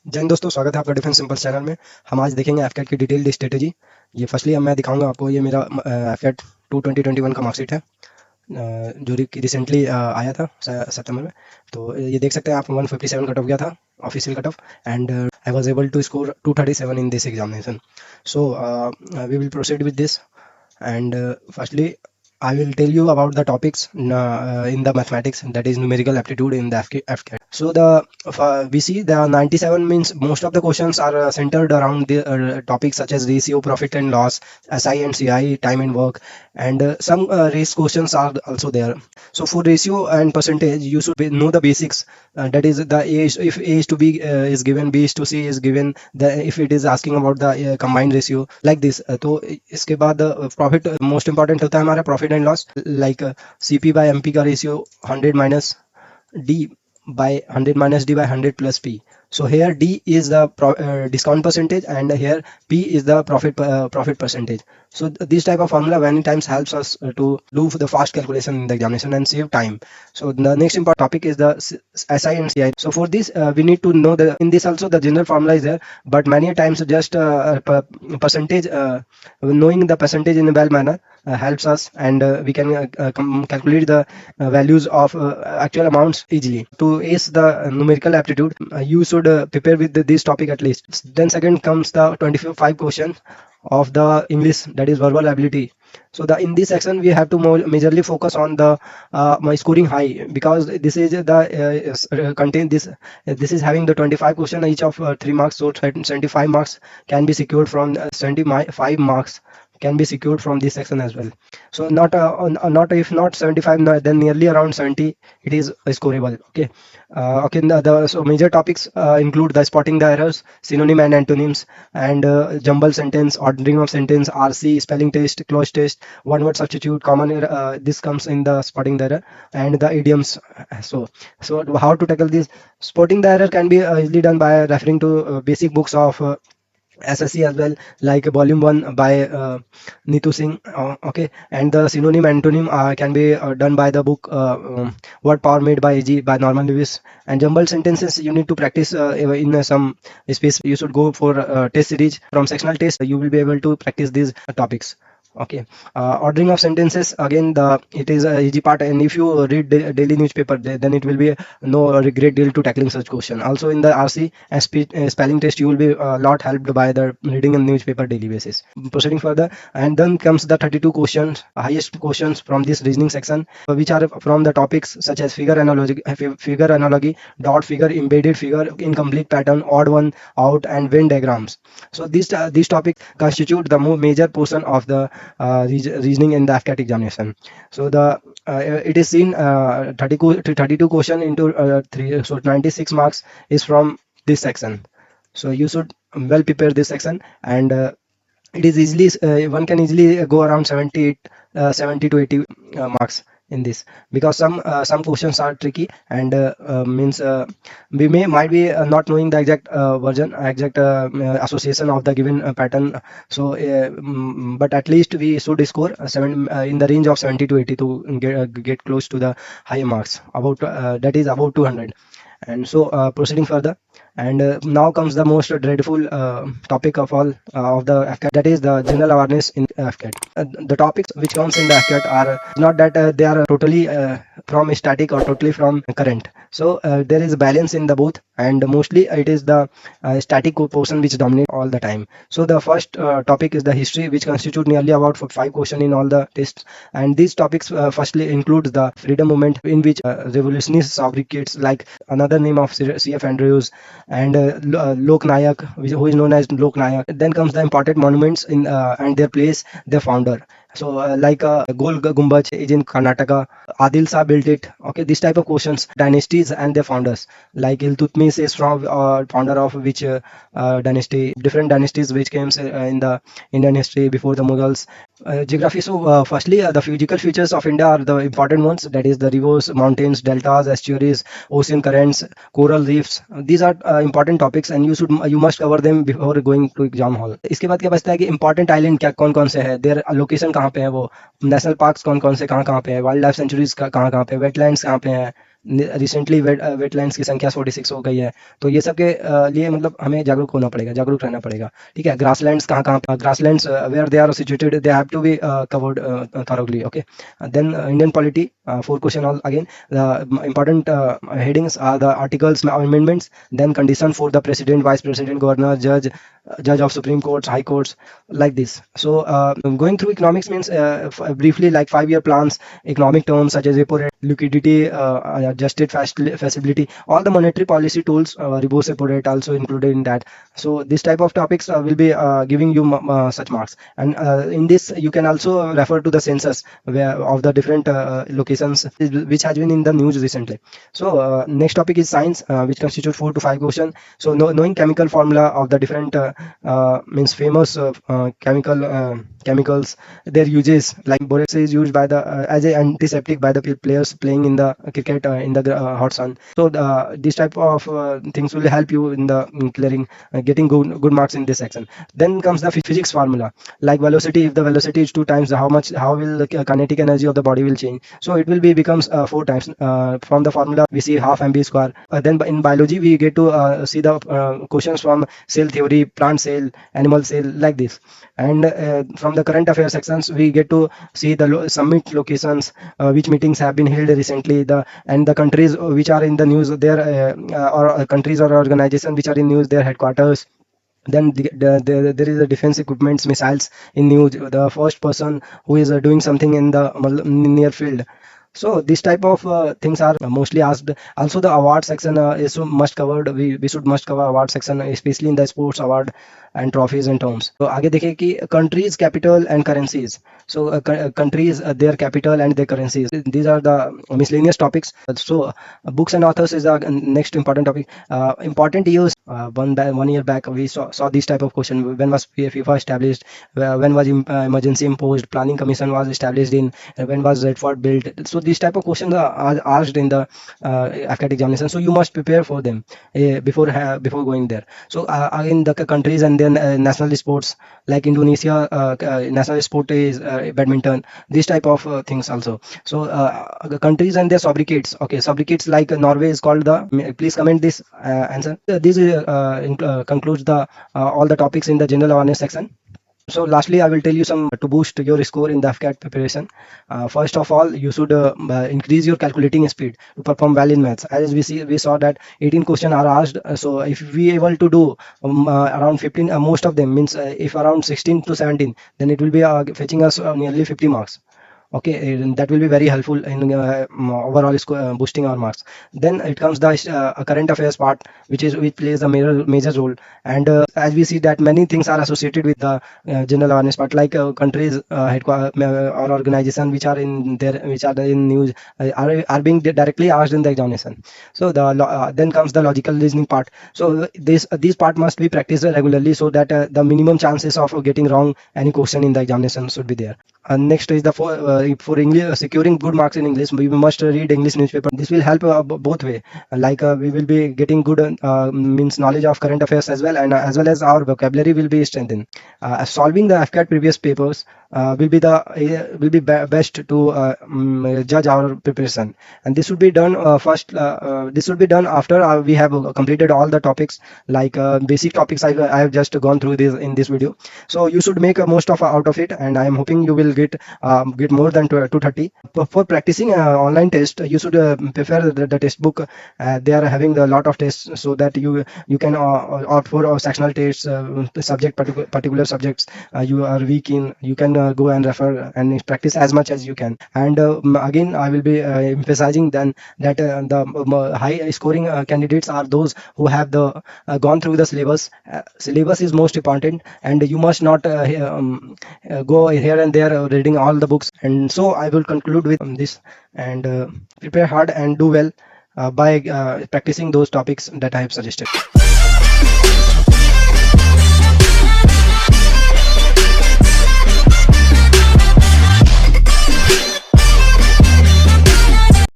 जय हिंद दोस्तों, स्वागत है आपका डिफेंस सिंपल चैनल में। हम आज देखेंगे एफकेट की डिटेल्ड स्ट्रेटेजी। ये फर्स्टली अब मैं दिखाऊंगा आपको, ये मेरा एफकेट 2021 का मार्कशीट है, जो रिसेंटली आया था सितंबर में। तो ये देख सकते हैं आप, 157 कट ऑफ गया था, official cut off, and I was able to score 237 in this examination. So we will proceed with this, and firstly I will tell you about the topics in the mathematics, that is numerical aptitude in the FCAT. So we see the 97 means most of the questions are centered around the topics such as ratio, profit and loss, SI and CI, time and work, and some race questions are also there. So for ratio and percentage, you should know the basics. That is the A is, if A is to B is given, B is to C is given. If it is asking about the combined ratio like this, तो इसके बाद profit most important होता है हमारा, profit and loss, like CP by MP का ratio 100 minus D by 100 minus D by 100 plus P. So here D is the discount percentage, and here P is the profit percentage. So this type of formula many times helps us to do the fast calculation in the examination and save time. So the next important topic is the SI and CI. So for this we need to know, the in this also the general formula is there, but many times just percentage, knowing the percentage in a well manner helps us, and we can calculate the values of actual amounts easily. To ace the numerical aptitude, you should prepare with this topic at least. Then second comes the 25 question of the English, that is verbal ability. So in this section we have to majorly focus on the my scoring high, because this is the contain this is having the 25 question each of 3 marks, so 75 marks can be secured from 75 marks can be secured from this section as well. So not if not 75, then nearly around 70 it is scoreable. Okay, so major topics include the spotting the errors, synonym and antonyms, and jumble sentence, ordering of sentence, RC, spelling test, clause test, one word substitute, common error, this comes in the spotting the error, and the idioms. So how to tackle this? Spotting the error can be easily done by referring to basic books of SSC as well, like volume 1 by Neetu Singh. Okay, and the synonym antonym can be done by the book Word Power Made by AG by Norman Lewis. And jumbled sentences you need to practice in some space. You should go for test series from sectional test. You will be able to practice these topics. Okay, ordering of sentences, again it is a easy part, and if you read daily newspaper, then it will be no great deal to tackling such question. Also in the RC and spelling test, you will be a lot helped by the reading in newspaper daily basis. Proceeding further, and then comes the 32 questions, highest questions from this reasoning section, which are from the topics such as figure analogy, dot figure, embedded figure, incomplete pattern, odd one out, and Venn diagrams. So these topics constitute the major portion of the reasoning in the FCAT examination. So it is seen 32 question into 3, so 96 marks is from this section. So you should well prepare this section, and it is easily one can easily go around 70 to 80 marks in this, because some questions are tricky, and means we might be not knowing the exact version, exact association of the given pattern. So but at least we should score in the range of 70 to 80 to get close to the higher marks, about that is about 200. And so proceeding further, and now comes the most dreadful topic of all of the FCAT, that is the general awareness in FCAT. The topics which comes in the FCAT are not that they are totally from static or totally from current. So there is a balance in the both, and mostly it is the static portion which dominate all the time. So the first topic is the history, which constitute nearly about 5 question in all the tests. And these topics firstly includes the freedom movement, in which revolutionary sobriquets like another name of CF Andrews, and Lok Nayak, who is known as Lok Nayak. Then comes the important monuments in and their place, their founder. So like Gol Gumbaj is in Karnataka. Adil Shah built it. Okay, this type of questions, dynasties and their founders. Like Iltutmish is from founder of which dynasty. Different dynasties which came in the Indian history before the Mughals. Geography. So firstly, the physical features of India are the important ones. That is the rivers, mountains, deltas, estuaries, ocean currents, coral reefs. These are important topics, and you must cover them before going to exam hall. इसके बाद क्या बचता है कि important island क्या कौन कौन से है, their location कहाँ पे है, वो नेशनल पार्क्स कौन कौन से कहाँ कहाँ पे है, वाइल्ड लाइफ सेंचुरीज कहाँ कहाँ पे, वेटलैंड्स कहाँ पे है, रिसेंटली वेटलैंड्स की संख्या 46 हो गई है। तो ये सब के लिए मतलब हमें जागरूक होना पड़ेगा, जागरूक रहना पड़ेगा। ठीक है, ग्रासलैंड्स कहाँ कहाँ, grasslands where they are situated they have to be covered thoroughly. Okay, then Indian polity, four question all again. The important headings are the articles or amendments, then condition for the president, vice president, governor, judge of Supreme Courts, High Courts, like this. So going through economics means briefly like 5-year plans, economic terms such as repo rate, liquidity, adjusted facility, all the monetary policy tools, reverse repo rate also included in that. So this type of topics will be giving you such marks. And in this you can also refer to the census where of the different locations which has been in the news recently. So next topic is science, which constitute 4 to 5 questions. So knowing chemical formula of the different means famous chemicals, their uses, like borax is used by the as a antiseptic by the players playing in the cricket in the hot sun. So this type of things will help you in the clearing getting good marks in this section. Then comes the physics formula, like velocity. If the velocity is 2 times, how will the kinetic energy of the body will change? So it will be becomes 4 times. From the formula we see half mv square. Then in biology we get to see the questions from cell theory, plant cell, animal cell, like this. And from the current affairs sections we get to see the summit locations, which meetings have been held recently, the and the countries which are in the news, their or countries or organization which are in news, their headquarters. Then there is a defense equipments, missiles in news, the first person who is doing something in the near field. So this type of things are mostly asked. Also the award section is must covered. We should must cover award section, especially in the sports award and trophies and terms. तो आगे देखिए कि countries, capital and currencies. So countries, their capital and their currencies. These are the miscellaneous topics. So books and authors is the next important topic. Important years. 1 year back we saw this type of question. When was FIFA established? When was emergency imposed? Planning commission was established in. When was Redford built? So these type of questions are asked in the AFCAT examination. So you must prepare for them before going there. So again the countries and then national sports, like Indonesia national sport is badminton. This type of things also. So the countries and their sobriquets. Okay, sobriquets like Norway is called the. Please comment this answer. This concludes the all the topics in the general awareness section. So lastly, I will tell you some to boost your score in the FCAT preparation. First of all, you should increase your calculating speed to perform well in maths. As we saw that 18 questions are asked. So if we able to do around 15, most of them means if around 16 to 17, then it will be fetching us nearly 50 marks. Okay, and that will be very helpful in overall boosting our marks. Then it comes the current affairs part, which plays a major role. And as we see that many things are associated with the general awareness part, like countries or organization which are in there, which are in news, are being directly asked in the examination. So then comes the logical reasoning part. So this part must be practiced regularly, so that the minimum chances of getting wrong any question in the examination should be there. And next is the for English, securing good marks in English, we must read English newspaper. This will help both way. Like we will be getting good means knowledge of current affairs as well, and as well as our vocabulary will be strengthened. Solving the FCAT previous papers will be best to judge our preparation, and this should be done first. This should be done after we have completed all the topics, like basic topics I have just gone through this in this video. So you should make most of out of it, and I am hoping you will get more than 230. For practicing online test, you should prefer the textbook. They are having a lot of tests, so that you can opt for sectional tests, subject particular subjects you are weak in. You can go and refer and practice as much as you can. And again I will be emphasizing then that the high scoring candidates are those who have the gone through the syllabus. Syllabus is most important, and you must not go here and there reading all the books. And so I will conclude with this, and prepare hard and do well by practicing those topics that I have suggested.